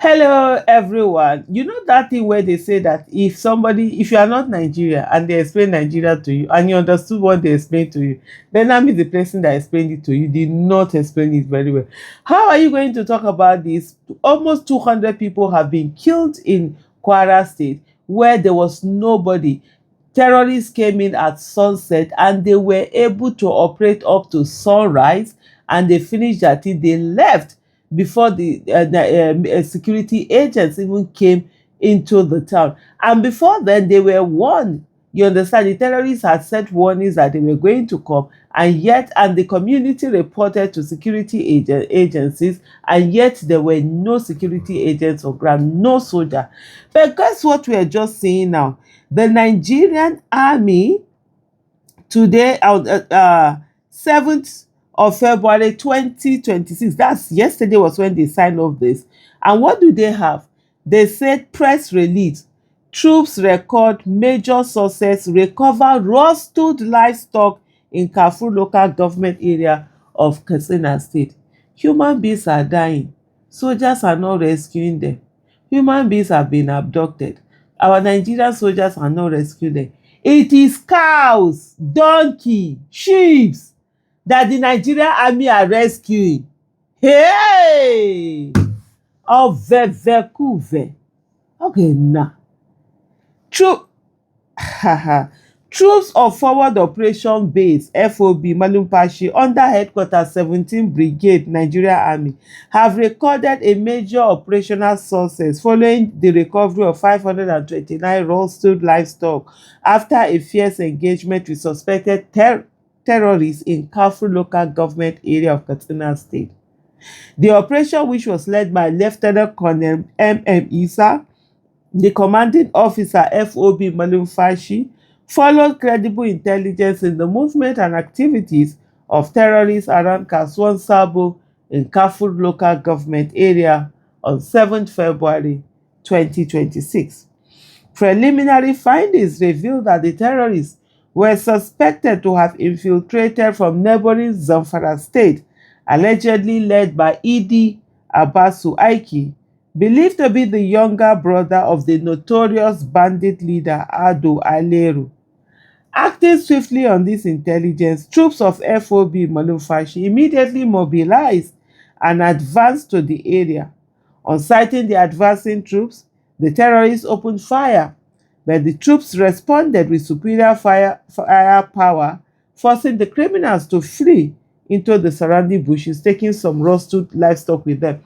Hello, everyone. You know that thing where they say that if you are not Nigeria and they explain Nigeria to you and you understood what they explained to you, then that means the person that explained it to you did not explain it very well. How are you going to talk about this? Almost 200 people have been killed in Kwara State where there was nobody. Terrorists came in at sunset and they were able to operate up to sunrise, and they finished that thing. They left before the security agents even came into the town. And before then, they were warned. You understand? The terrorists had sent warnings that they were going to come, and the community reported to agencies, and yet there were no security agents on ground, no soldier. But guess what we are just seeing now? The Nigerian army today, 7th of February 2026, that's yesterday was when they signed off this. And what do they have? They said press release, troops record major success, recover rusted livestock in Kafur local government area of Katsina State. Human beings are dying. Soldiers are not rescuing them. Human beings have been abducted. Our Nigerian soldiers are not rescuing them. It is cows, donkey, sheep that the Nigerian army are rescuing. Hey! Ovevekuve. Okay, now. True. Troops of Forward Operation Base (FOB) Malumfashi under Headquarters 17 Brigade Nigerian Army have recorded a major operational success following the recovery of 529 roasted livestock after a fierce engagement with suspected terrorists in Kafur local government area of Katsina State. The operation, which was led by Lieutenant Colonel Isa, the commanding officer (FOB) Malumfashi, followed credible intelligence in the movement and activities of terrorists around Kasuwan Sabo in Kafur local government area on 7th February 2026. Preliminary findings revealed that the terrorists were suspected to have infiltrated from neighboring Zamfara state, allegedly led by Idi Abasu Aiki, believed to be the younger brother of the notorious bandit leader Ado Aleru. Acting swiftly on this intelligence, troops of FOB Malumfashi immediately mobilized and advanced to the area. On sighting the advancing troops, the terrorists opened fire, but the troops responded with superior firepower, forcing the criminals to flee into the surrounding bushes, taking some roasted livestock with them.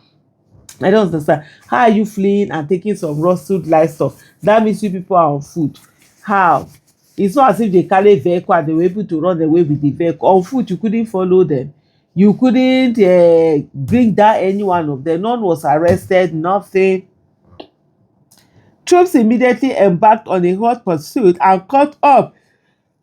I don't understand. How are you fleeing and taking some roasted livestock? That means you people are on foot. How? It's not as if they carry vehicle and they were able to run away with the vehicle. On foot, you couldn't follow them. You couldn't bring down any one of them. None was arrested, nothing. Troops immediately embarked on a hot pursuit and caught up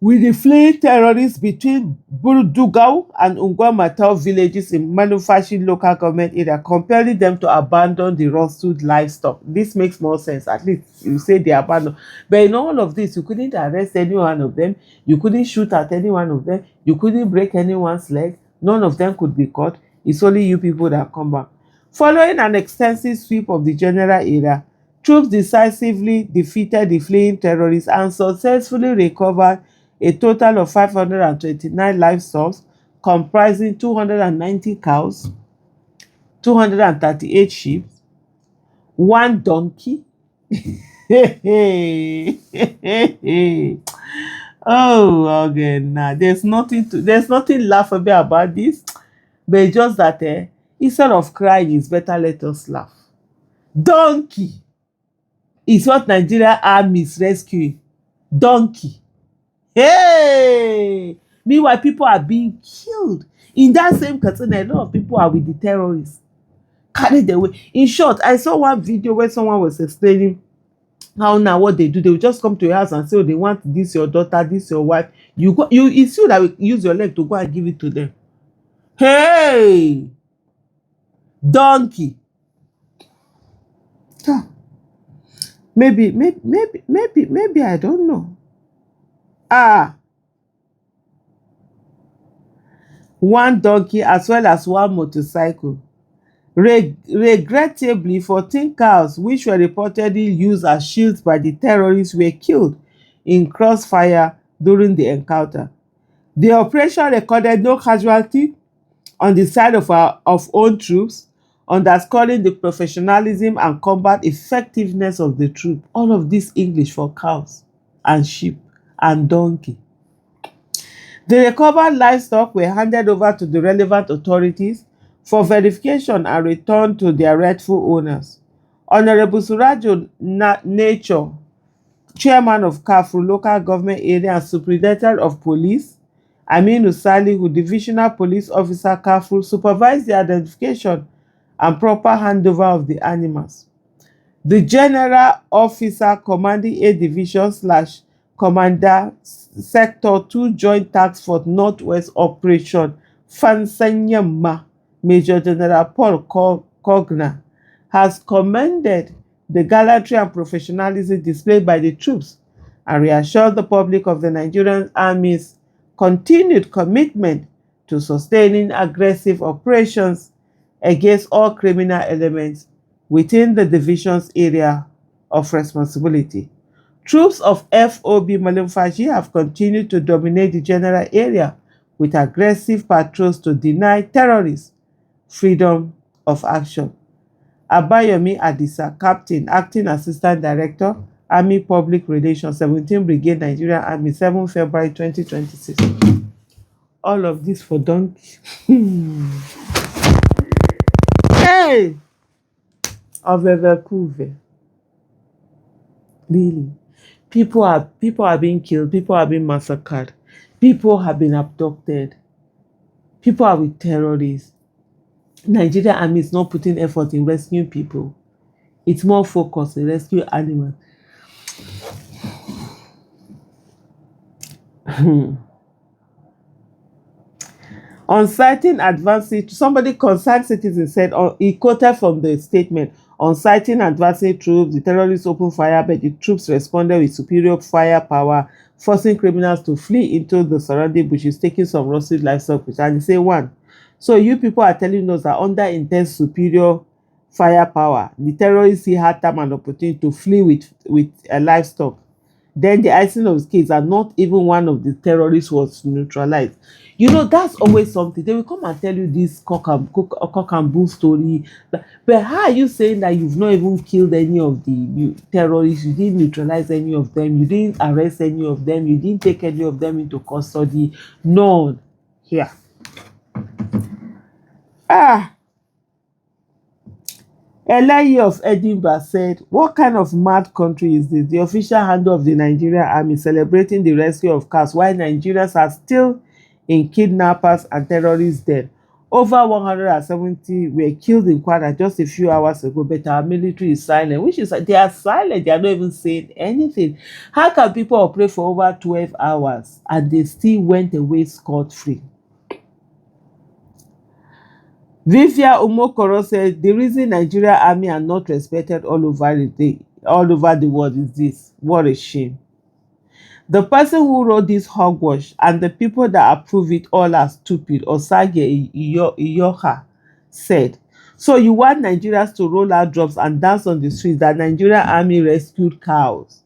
with the fleeing terrorists between Burudugau and Ungwamatau villages in Malumfashi local government area, compelling them to abandon the roasted livestock. This makes more sense. At least you say they abandoned. But in all of this, you couldn't arrest any one of them. You couldn't shoot at any one of them. You couldn't break anyone's leg. None of them could be caught. It's only you people that come back. Following an extensive sweep of the general area, troops decisively defeated the fleeing terrorists and successfully recovered a total of 529 livestock, comprising 290 cows, 238 sheep, one donkey. Oh, okay, nah. There's nothing laughable about this, but it's just that instead of crying, it's better let us laugh. Donkey is what Nigeria army is rescuing. Donkey. Hey! Meanwhile, people are being killed. In that same Katsina, a lot of people are with the terrorists. Carried away. In short, I saw one video where someone was explaining how now what they do. They will just come to your house and say, oh, they want this your daughter, this your wife. It's you that will use your leg to go and give it to them. Hey! Donkey. Maybe I don't know. One donkey as well as one motorcycle. Regrettably, 14 cows, which were reportedly used as shields by the terrorists, were killed in crossfire during the encounter. The operation recorded no casualty on the side of our of own troops, underscoring the professionalism and combat effectiveness of the troop. All of this English for cows and sheep and donkey. The recovered livestock were handed over to the relevant authorities for verification and returned to their rightful owners. Honorable Surajo Nature, chairman of Kafur local government area and superintendent of police, Aminu Salihu, divisional police officer Kafur, supervised the identification and proper handover of the animals. The general officer commanding a division slash commander sector 2 joint task force northwest operation Fansanyama, Major General Paul Cogna, has commended the gallantry and professionalism displayed by the troops and reassured the public of the Nigerian Army's continued commitment to sustaining aggressive operations against all criminal elements within the division's area of responsibility. Troops of FOB Malumfashi have continued to dominate the general area with aggressive patrols to deny terrorists freedom of action. Abayomi Adisa, Captain, Acting Assistant Director, Army Public Relations, 17th Brigade, Nigerian Army, 7 February 2026. All of this for donkey. Hey! Ovevekuve. Really. People are being killed, people are being massacred, people have been abducted, people are with terrorists. Nigerian Army is not putting effort in rescuing people. It's more focused in rescue animals. On citing advancing, somebody concerned citizen said, he quoted from the statement, on citing advancing troops, the terrorists opened fire, but the troops responded with superior firepower, forcing criminals to flee into the surrounding bushes, taking some rusted livestock. And he say, one, so you people are telling us that under intense superior firepower, the terrorists had time and opportunity to flee with livestock. Then the icing of the case are not even one of the terrorists was neutralized. You know, that's always something. They will come and tell you this cock and bull story. But how are you saying that you've not even killed any of the terrorists? You didn't neutralize any of them. You didn't arrest any of them. You didn't take any of them into custody. None. Here. Elayi of Edinburgh said, what kind of mad country is this? The official handle of the Nigerian Army celebrating the rescue of cows while Nigerians are still in kidnappers and terrorists dead. Over 170 were killed in Kwara just a few hours ago, but our military is silent, which is, they are silent, they are not even saying anything. How can people operate for over 12 hours and they still went away scot-free? Vivia Umokoro said the reason Nigerian Army are not respected all over the world is this. What a shame. The person who wrote this hogwash and the people that approve it all are stupid, Osage Iyoha said. So you want Nigerians to roll out drops and dance on the streets that Nigerian Army rescued cows.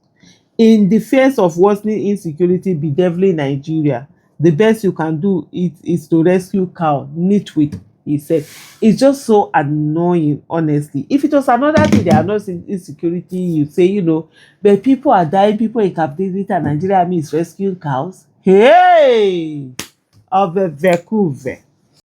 In the face of worsening insecurity bedeviling Nigeria, the best you can do is to rescue cow, nitwit. He said, it's just so annoying, honestly. If it was another thing, they are not in insecurity, you say, you know, but people are dying, people in captivity, and Nigeria Army is rescuing cows. Hey! Of the Vekuve.